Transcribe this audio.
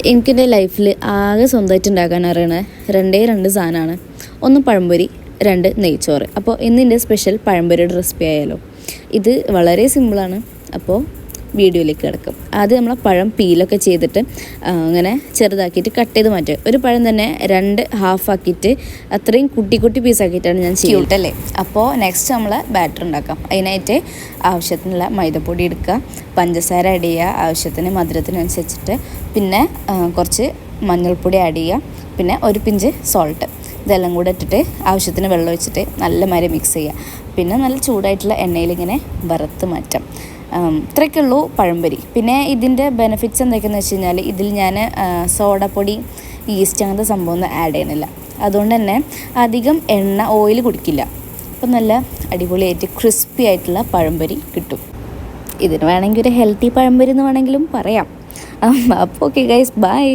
എനിക്കെൻ്റെ ലൈഫിൽ ആകെ സ്വന്തമായിട്ട് ഉണ്ടാക്കാൻ അറിയണ രണ്ട് സാധനമാണ്. ഒന്ന് പഴംപൊരി, രണ്ട് നെയ്ച്ചോറ്. അപ്പോൾ ഇന്നിൻ്റെ സ്പെഷ്യൽ പഴംപൊരിയുടെ റെസിപ്പി ആയാലോ. ഇത് വളരെ സിമ്പിളാണ്. അപ്പോൾ വീഡിയോയിലേക്ക് കിടക്കും. ആദ്യം നമ്മൾ പഴം പീലൊക്കെ ചെയ്തിട്ട് അങ്ങനെ ചെറുതാക്കിയിട്ട് കട്ട് ചെയ്ത് മാറ്റുക. ഒരു പഴം തന്നെ രണ്ട് ഹാഫാക്കിയിട്ട് അത്രയും കുട്ടി പീസാക്കിയിട്ടാണ് ഞാൻ ചെയ്യുന്നത്. അപ്പോൾ നെക്സ്റ്റ് നമ്മൾ ബാറ്റർ ഉണ്ടാക്കാം. അതിനായിട്ട് ആവശ്യത്തിനുള്ള മൈദപ്പൊടി എടുക്കുക, പഞ്ചസാര ആഡ് ചെയ്യുക, ആവശ്യത്തിന് മധുരത്തിനനുസരിച്ചിട്ട്, പിന്നെ കുറച്ച് മഞ്ഞൾപ്പൊടി ആഡ് ചെയ്യുക, പിന്നെ ഒരു പിഞ്ച് സോൾട്ട്. ഇതെല്ലാം കൂടെ ഇട്ടിട്ട് ആവശ്യത്തിന് വെള്ളം ഒഴിച്ചിട്ട് നല്ല മാതിരി മിക്സ് ചെയ്യുക. പിന്നെ നല്ല ചൂടായിട്ടുള്ള എണ്ണയിൽ ഇങ്ങനെ വറുത്ത് മാറ്റാം. ഇത്രയൊക്കെയുള്ളൂ പഴംപൊരി. പിന്നെ ഇതിൻ്റെ ബെനിഫിറ്റ്സ് എന്തൊക്കെയാണെന്ന് വെച്ച് കഴിഞ്ഞാൽ ഇതിൽ ഞാൻ സോഡാപ്പൊടി, ഈസ്റ്റ് അങ്ങനത്തെ സംഭവമൊന്നും ആഡ് ചെയ്യണില്ല. അതുകൊണ്ട് തന്നെ അധികം ഓയിൽ കുടിക്കില്ല. അപ്പം നല്ല അടിപൊളിയായിട്ട് ക്രിസ്പി ആയിട്ടുള്ള പഴംപൊരി കിട്ടും. ഇതിന് വേണമെങ്കിൽ ഒരു ഹെൽത്തി പഴംപൊരി എന്ന് വേണമെങ്കിലും പറയാം. അപ്പോൾ ഓക്കെ ഗൈസ്, ബൈ.